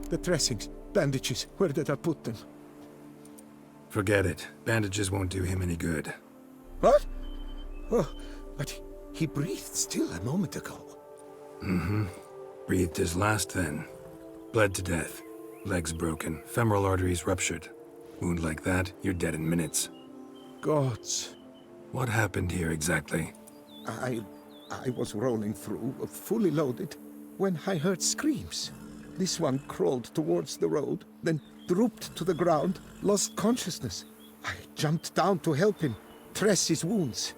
The dressings, bandages, where did I put them? Forget it. Bandages won't do him any good. What? Oh, but he breathed still a moment ago. Mm-hmm. Breathed his last then. Bled to death. Legs broken, femoral arteries ruptured. Wound like that, you're dead in minutes. Gods. What happened here exactly? I was rolling through, fully loaded, when I heard screams. This one crawled towards the road, then drooped to the ground, lost consciousness. I jumped down to help him, dress his wounds.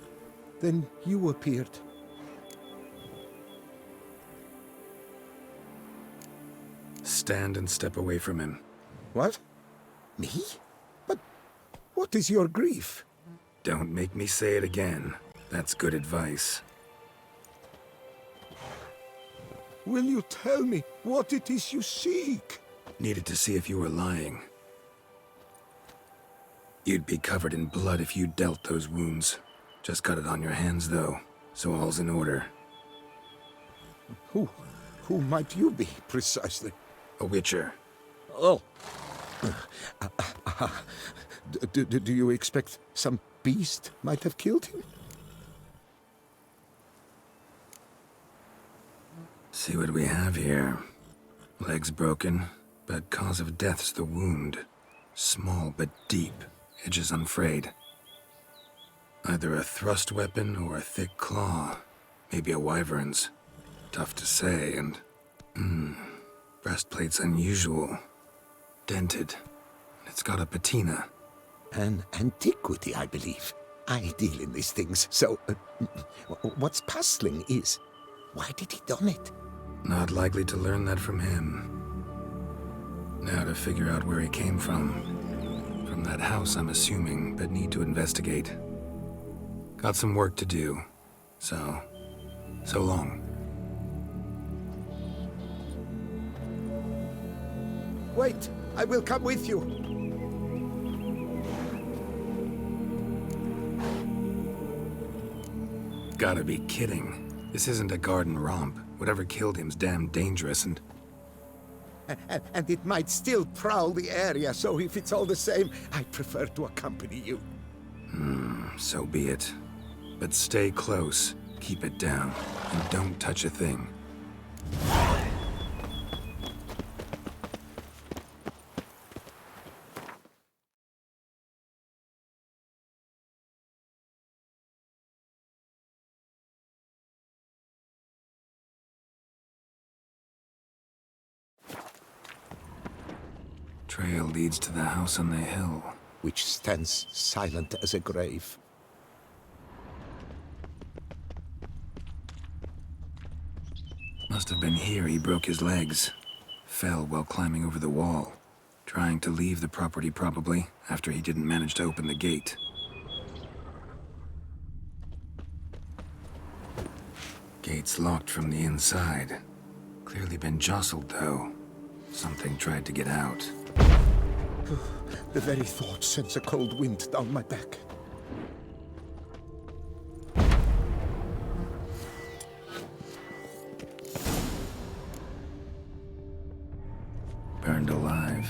Then you appeared. Stand and step away from him. What? Me? But what is your grief? Don't make me say it again. That's good advice. Will you tell me what it is you seek? Needed to see if you were lying. You'd be covered in blood if you dealt those wounds. Just got it on your hands, though, so all's in order. Who might you be, precisely? A witcher. Oh. Do you expect some beast might have killed him? See what we have here. Legs broken, but cause of death's the wound. Small but deep, edges unfrayed. Either a thrust weapon or a thick claw. Maybe a wyvern's. Tough to say, and... breastplate's unusual. Dented. It's got a patina. An antiquity, I believe. I deal in these things, so... what's puzzling is... why did he don it? Not likely to learn that from him. Now to figure out where he came from. From that house, I'm assuming, but need to investigate. Got some work to do. So long. Wait, I will come with you. Gotta be kidding. This isn't a garden romp. Whatever killed him's damn dangerous and it might still prowl the area, so if it's all the same, I prefer to accompany you. So be it. But stay close, keep it down, and don't touch a thing. Trail leads to the house on the hill. Which stands silent as a grave. Must have been here he broke his legs. Fell while climbing over the wall. Trying to leave the property probably, after he didn't manage to open the gate. Gate's locked from the inside. Clearly been jostled though. Something tried to get out. The very thought sends a cold wind down my back. Burned alive.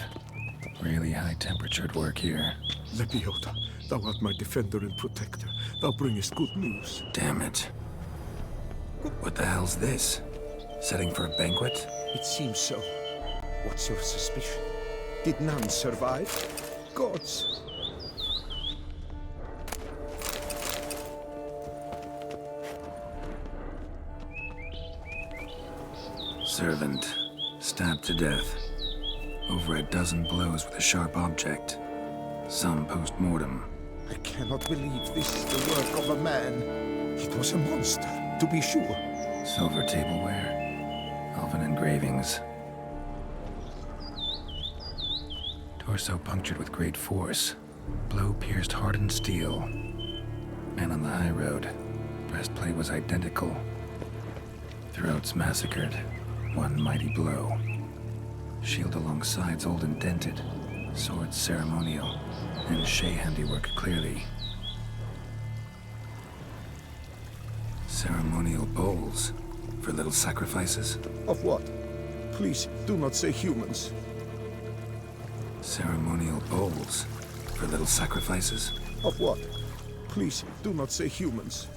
Really high-temperatured work here. Lepiota, thou art my defender and protector. Thou bringest good news. Damn it. What the hell's this? Setting for a banquet? It seems so. What's your suspicion? Did none survive? Gods. Servant. Stabbed to death. Over a dozen blows with a sharp object. Some post-mortem. I cannot believe this is the work of a man. It was a monster, to be sure. Silver tableware. Elven engravings. Torso punctured with great force. Blow pierced hardened steel. Man on the high road. Breastplate was identical. Throats massacred. One mighty blow. Shield along sides old and dented. Sword ceremonial. And Shay handiwork clearly. Ceremonial bowls. For little sacrifices? Of what? Please, do not say humans. Ceremonial bowls for little sacrifices. Of what? Please, do not say humans.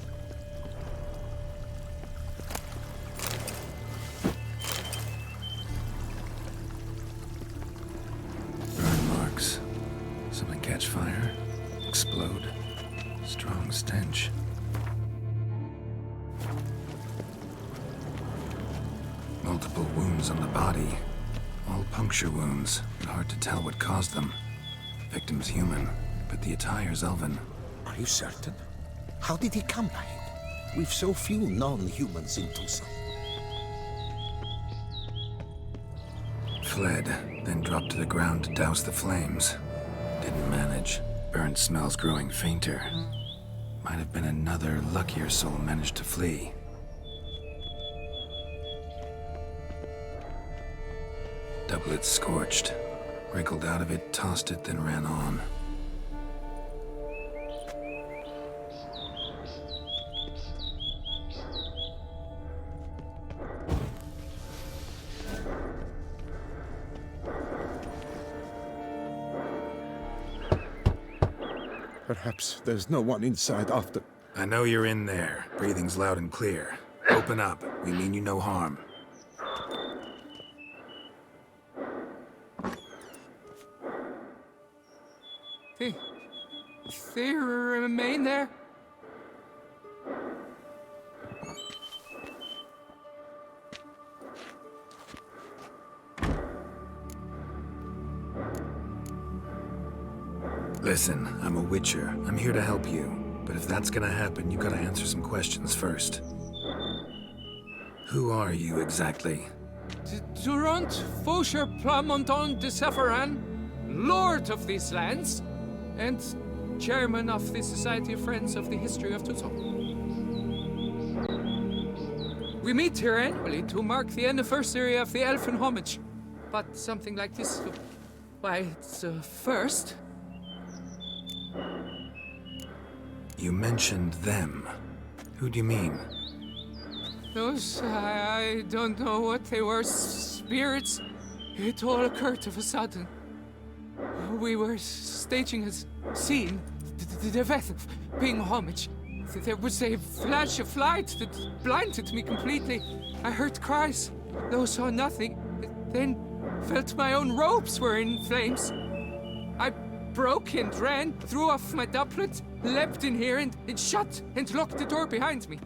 Burn marks. Something catch fire, explode. Strong stench. Multiple wounds on the body. All puncture wounds, but hard to tell what caused them. Victim's human, but the attire's elven. Are you certain? How did he come by it? We've so few non-humans in Tucson. Fled, then dropped to the ground to douse the flames. Didn't manage. Burnt smells growing fainter. Might have been another luckier soul managed to flee. Doublet scorched. Wriggled out of it, tossed it, then ran on. Perhaps there's no one inside after. I know you're in there. Breathing's loud and clear. Open up. We mean you no harm. They remain there? Listen, I'm a witcher. I'm here to help you. But if that's gonna happen, you gotta answer some questions first. Who are you exactly? Durant Faucher Plamonton de Sepharan, Lord of these lands, and Chairman of the Society of Friends of the History of Tucson. We meet here annually to mark the anniversary of the Elfin Homage. But something like this, why, it's a first. You mentioned them. Who do you mean? Those, I don't know what they were, spirits. It all occurred of a sudden. We were staging a scene, the death of paying homage. There was a flash of light that blinded me completely. I heard cries, though saw nothing. Then felt my own robes were in flames. I broke and ran, threw off my doublet, leapt in here and shut and locked the door behind me.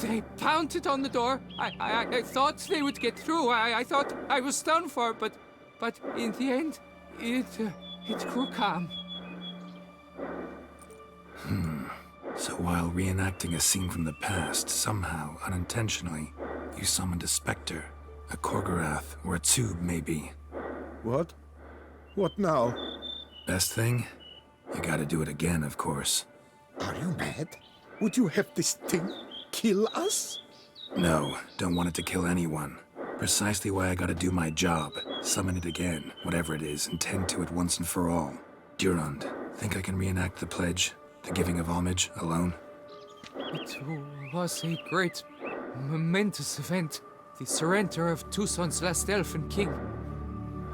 They pounded on the door. I thought they would get through. I thought I was done for, but in the end, it grew calm. So while reenacting a scene from the past, somehow, unintentionally, you summoned a specter, a Korgorath, or a tube, maybe. What? What now? Best thing? You gotta do it again, of course. Are you mad? Would you have this thing kill us? No, don't want it to kill anyone. Precisely why I gotta do my job. Summon it again, whatever it is, and tend to it once and for all. Durand, think I can reenact the pledge? The giving of homage, alone? It was a great, momentous event. The surrender of Tucson's last elfin king.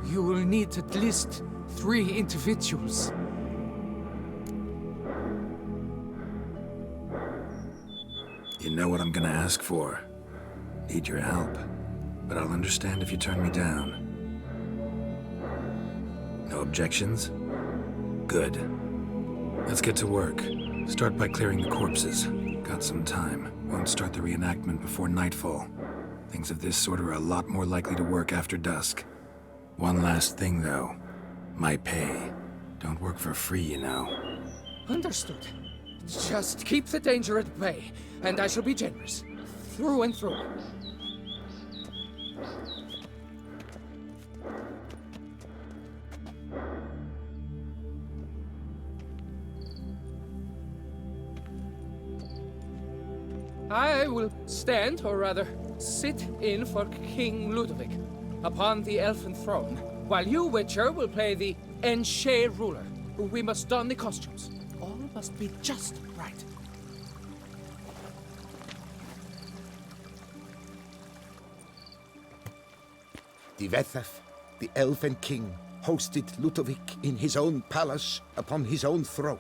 You will need at least 3 individuals. You know what I'm gonna ask for. Need your help. But I'll understand if you turn me down. No objections? Good. Let's get to work. Start by clearing the corpses. Got some time. Won't start the reenactment before nightfall. Things of this sort are a lot more likely to work after dusk. One last thing, though. My pay. Don't work for free, you know. Understood. Just keep the danger at bay, and I shall be generous. Through and through. I will stand, or rather, sit in for King Ludovic, upon the elfin throne, while you, Witcher, will play the Enche ruler. We must don the costumes. All must be just right. Divethef, the Elven King, hosted Ludovic in his own palace upon his own throne,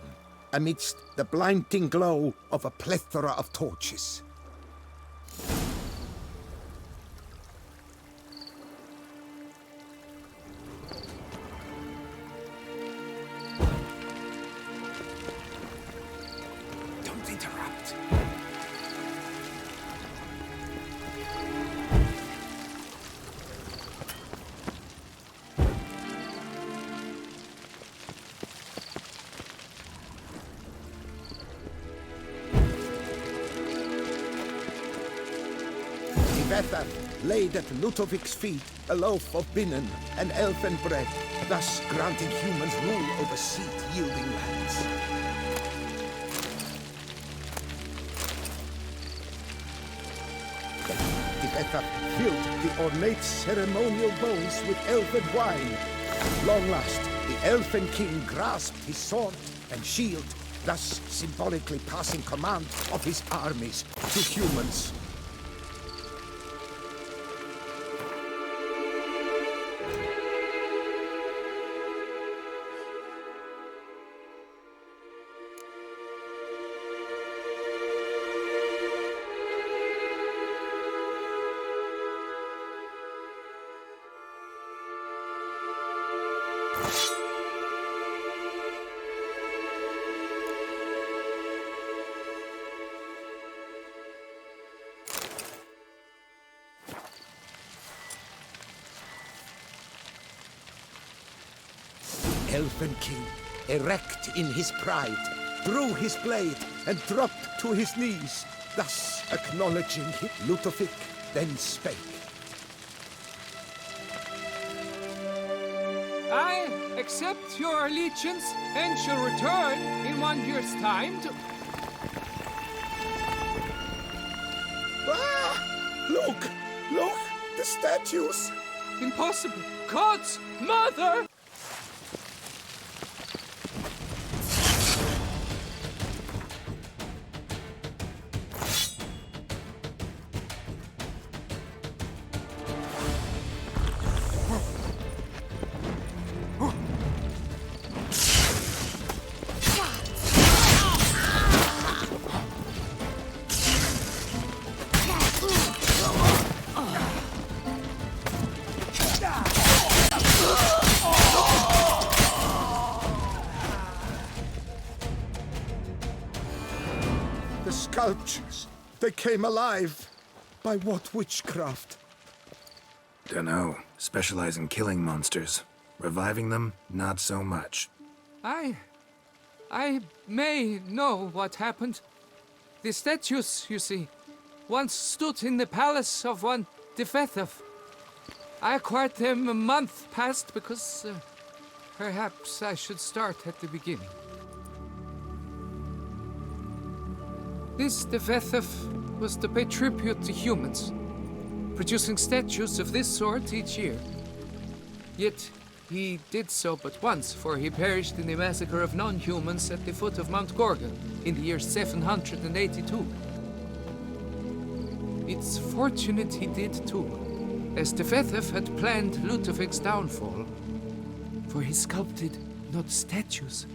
amidst the blinding glow of a plethora of torches. Don't interrupt. Divethef laid at Ludovic's feet a loaf of binnen and elven bread, thus granting humans rule over seed-yielding lands. Divethef filled the ornate ceremonial bowls with elven wine. Long last, the Elven King grasped his sword and shield, thus symbolically passing command of his armies to humans. Elven King, erect in his pride, drew his blade and dropped to his knees, thus acknowledging him. Ludovic then spake. I accept your allegiance and shall return in 1 year's time to... Ah! Look! Look! The statues! Impossible! God's mother! The sculptures, they came alive. By what witchcraft? Dunno. Specialize in killing monsters. Reviving them, not so much. I may know what happened. The statues, you see, once stood in the palace of one Divethef. I acquired them a month past because perhaps I should start at the beginning. This Divethef was to pay tribute to humans, producing statues of this sort each year. Yet he did so but once, for he perished in the massacre of non-humans at the foot of Mount Gorgon in the year 782. It's fortunate he did too, as Divethef had planned Ludovic's downfall, for he sculpted not statues,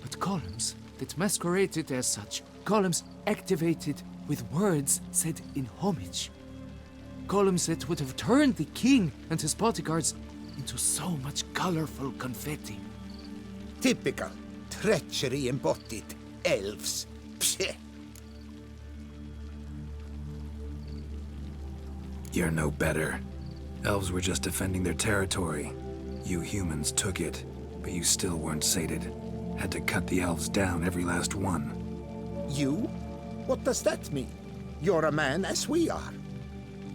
but columns that masqueraded as such. Columns activated with words said in homage. Columns that would have turned the king and his bodyguards into so much colorful confetti. Typical. Treachery embodied. Elves. Psheh. You're no better. Elves were just defending their territory. You humans took it, but you still weren't sated. Had to cut the elves down, every last one. You? What does that mean? You're a man as we are.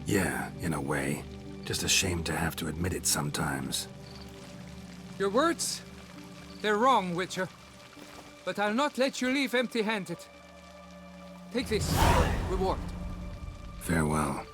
Yeah, in a way. Just ashamed to have to admit it sometimes. Your words, they're wrong, Witcher. But I'll not let you leave empty-handed. Take this, reward. Farewell.